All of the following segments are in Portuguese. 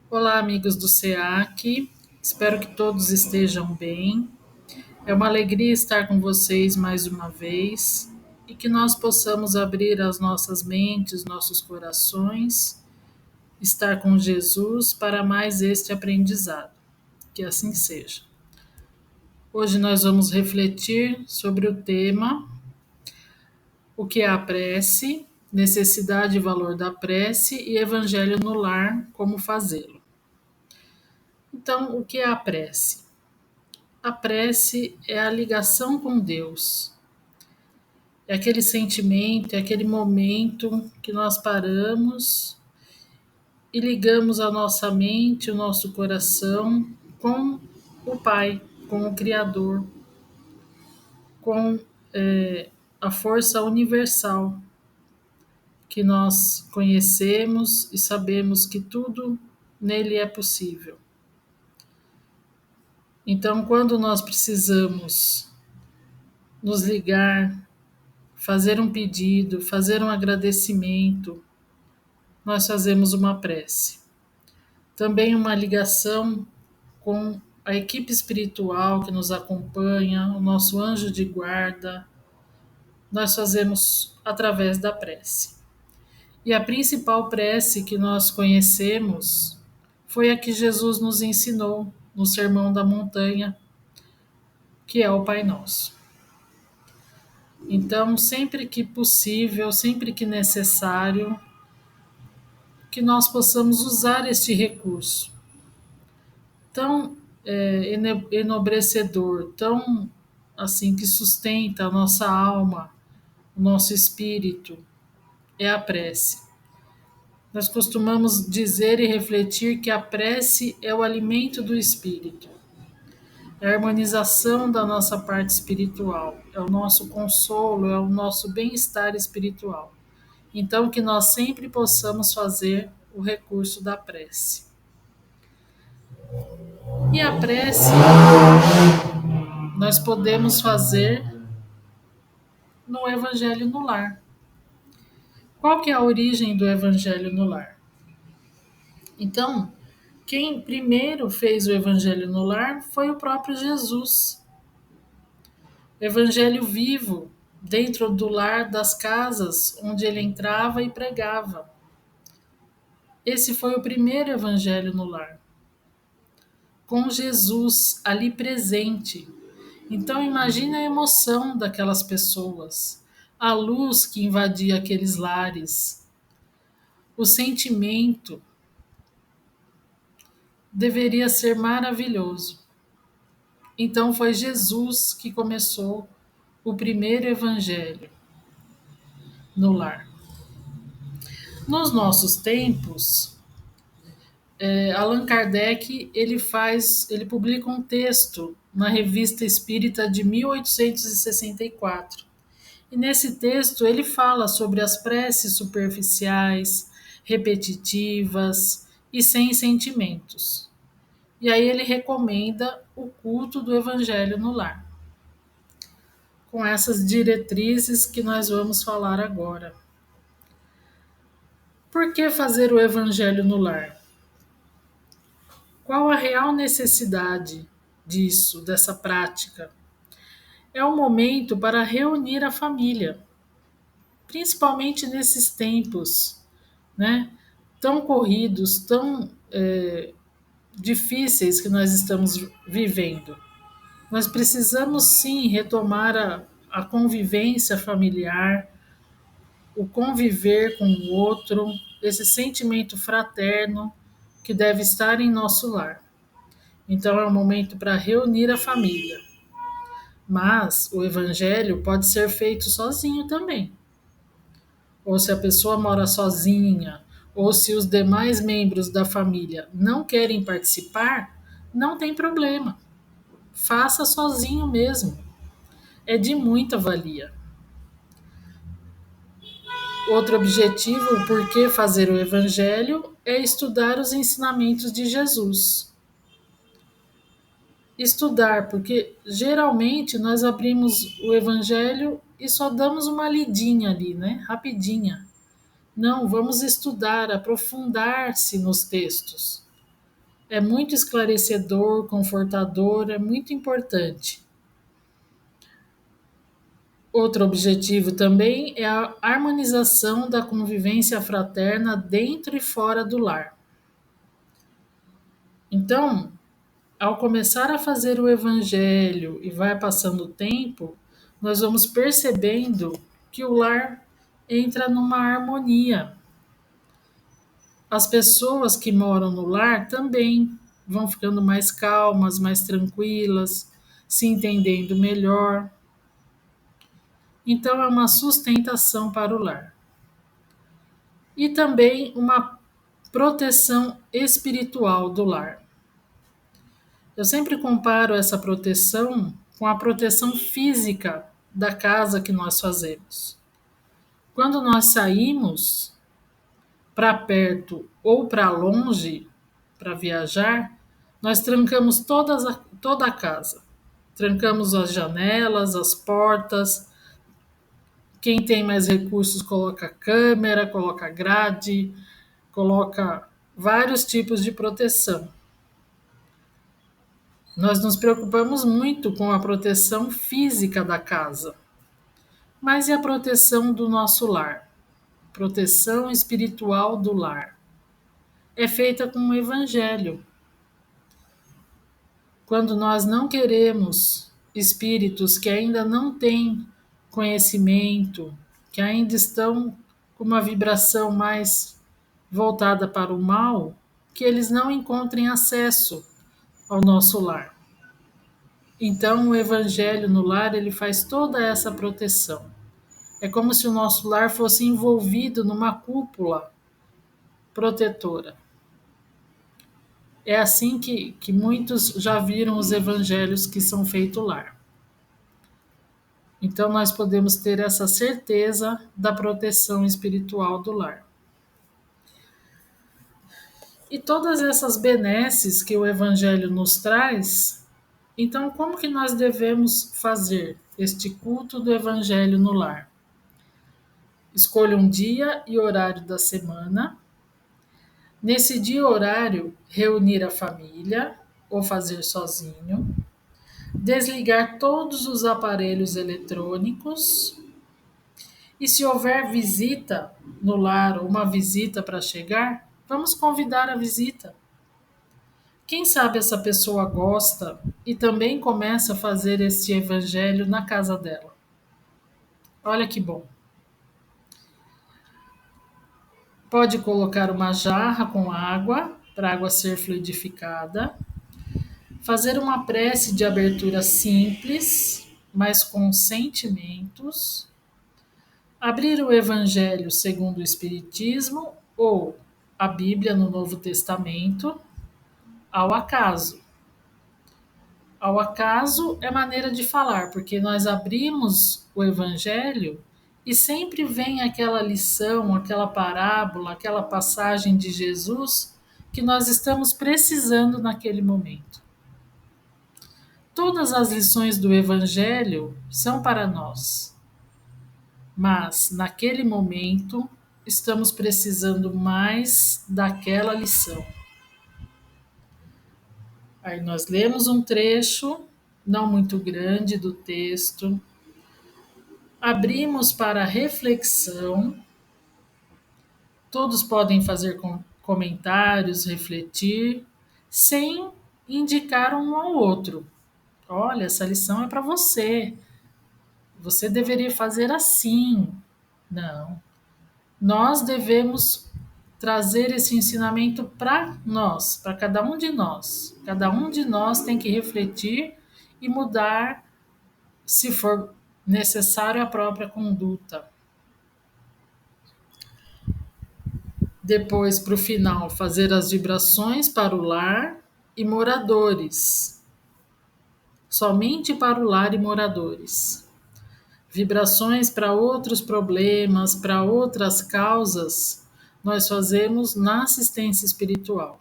Olá, amigos do SEAC. Espero que todos estejam bem. É uma alegria estar com vocês mais uma vez e que nós possamos abrir as nossas mentes, nossos corações, estar com Jesus para mais este aprendizado. Que assim seja. Hoje nós vamos refletir sobre o tema: o que é a prece, necessidade e valor da prece e evangelho no lar, como fazê-lo. Então, o que é a prece? A prece é a ligação com Deus. É aquele sentimento, é aquele momento que nós paramos e ligamos a nossa mente, o nosso coração com o Pai, com o Criador, com a força universal que nós conhecemos e sabemos que tudo nele é possível. Então, quando nós precisamos nos ligar, fazer um pedido, fazer um agradecimento, nós fazemos uma prece. Também uma ligação com a equipe espiritual que nos acompanha, o nosso anjo de guarda, nós fazemos através da prece. E a principal prece que nós conhecemos foi a que Jesus nos ensinou no Sermão da Montanha, que é o Pai Nosso. Então, sempre que possível, sempre que necessário, que nós possamos usar este recurso tão enobrecedor, tão assim que sustenta a nossa alma, o nosso espírito, é a prece. Nós costumamos dizer e refletir que a prece é o alimento do espírito, é a harmonização da nossa parte espiritual, é o nosso consolo, é o nosso bem-estar espiritual. Então, que nós sempre possamos fazer o recurso da prece. E a prece nós podemos fazer no Evangelho no lar. Qual que é a origem do Evangelho no lar? Então, quem primeiro fez o Evangelho no lar foi o próprio Jesus. Evangelho vivo, dentro do lar das casas onde ele entrava e pregava. Esse foi o primeiro Evangelho no lar, com Jesus ali presente. Então imagine a emoção daquelas pessoas, a luz que invadia aqueles lares, o sentimento deveria ser maravilhoso. Então foi Jesus que começou o primeiro evangelho no lar. Nos nossos tempos, Allan Kardec ele publica um texto na Revista Espírita de 1864. E nesse texto ele fala sobre as preces superficiais, repetitivas e sem sentimentos. E aí ele recomenda o culto do Evangelho no lar, com essas diretrizes que nós vamos falar agora. Por que fazer o Evangelho no lar? Qual a real necessidade disso, dessa prática? É um momento para reunir a família, principalmente nesses tempos, né? Tão corridos, tão difíceis que nós estamos vivendo. Nós precisamos sim retomar a convivência familiar, o conviver com o outro, esse sentimento fraterno que deve estar em nosso lar. Então é um momento para reunir a família. Mas o evangelho pode ser feito sozinho também. Ou se a pessoa mora sozinha, ou se os demais membros da família não querem participar, não tem problema. Faça sozinho mesmo. É de muita valia. Outro objetivo, por que fazer o evangelho, é estudar os ensinamentos de Jesus. Estudar, porque geralmente nós abrimos o evangelho e só damos uma lidinha ali, né? Rapidinha. Não, vamos estudar, aprofundar-se nos textos. É muito esclarecedor, confortador, é muito importante. Outro objetivo também é a harmonização da convivência fraterna dentro e fora do lar. Então, ao começar a fazer o evangelho e vai passando o tempo, nós vamos percebendo que o lar entra numa harmonia. As pessoas que moram no lar também vão ficando mais calmas, mais tranquilas, se entendendo melhor. Então, é uma sustentação para o lar. E também uma proteção espiritual do lar. Eu sempre comparo essa proteção com a proteção física da casa que nós fazemos. Quando nós saímos para perto ou para longe para viajar, nós trancamos toda a casa. Trancamos as janelas, as portas. Quem tem mais recursos coloca câmera, coloca grade, coloca vários tipos de proteção. Nós nos preocupamos muito com a proteção física da casa, mas e a proteção do nosso lar? Proteção espiritual do lar. É feita com o evangelho. Quando nós não queremos espíritos que ainda não têm conhecimento, que ainda estão com uma vibração mais voltada para o mal, que eles não encontrem acesso ao nosso lar. Então, o evangelho no lar, ele faz toda essa proteção. É como se o nosso lar fosse envolvido numa cúpula protetora. É assim que muitos já viram os evangelhos que são feitos lar. Então, nós podemos ter essa certeza da proteção espiritual do lar. E todas essas benesses que o evangelho nos traz, então, como que nós devemos fazer este culto do evangelho no lar? Escolha um dia e horário da semana. Nesse dia e horário, reunir a família ou fazer sozinho. Desligar todos os aparelhos eletrônicos. E se houver visita no lar ou uma visita para chegar, vamos convidar a visita. Quem sabe essa pessoa gosta e também começa a fazer este evangelho na casa dela. Olha que bom. Pode colocar uma jarra com água, para a água ser fluidificada. Fazer uma prece de abertura simples, mas com sentimentos. Abrir o Evangelho segundo o Espiritismo ou a Bíblia no Novo Testamento ao acaso. Ao acaso é maneira de falar, porque nós abrimos o Evangelho e sempre vem aquela lição, aquela parábola, aquela passagem de Jesus que nós estamos precisando naquele momento. Todas as lições do Evangelho são para nós, mas naquele momento estamos precisando mais daquela lição. Aí nós lemos um trecho, não muito grande, do texto, abrimos para reflexão, todos podem fazer comentários, refletir, sem indicar um ao outro. Olha, essa lição é para você. Você deveria fazer assim. Não. Nós devemos trazer esse ensinamento para nós, para cada um de nós. Cada um de nós tem que refletir e mudar, se for necessário, a própria conduta. Depois, para o final, fazer as vibrações para o lar e moradores. Somente para o lar e moradores. Vibrações para outros problemas, para outras causas, nós fazemos na assistência espiritual.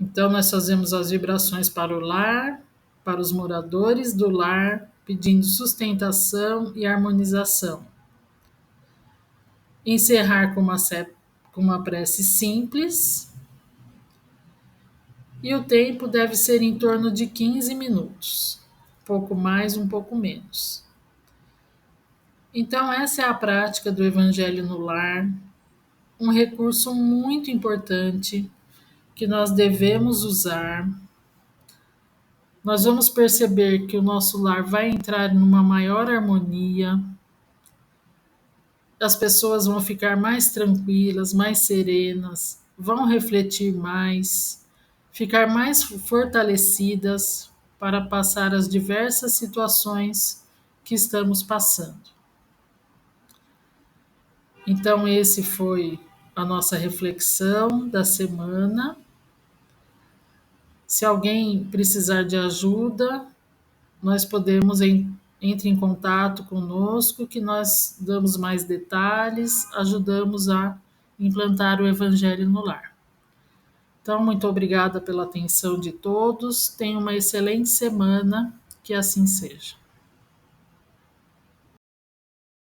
Então, nós fazemos as vibrações para o lar, para os moradores do lar, pedindo sustentação e harmonização. Encerrar com com uma prece simples, e o tempo deve ser em torno de 15 minutos, um pouco mais, um pouco menos. Então, essa é a prática do Evangelho no Lar, um recurso muito importante que nós devemos usar. Nós vamos perceber que o nosso lar vai entrar numa maior harmonia, as pessoas vão ficar mais tranquilas, mais serenas, vão refletir mais, ficar mais fortalecidas para passar as diversas situações que estamos passando. Então, esse foi a nossa reflexão da semana. Se alguém precisar de ajuda, nós podemos entre em contato conosco, que nós damos mais detalhes, ajudamos a implantar o Evangelho no lar. Então, muito obrigada pela atenção de todos. Tenha uma excelente semana, que assim seja.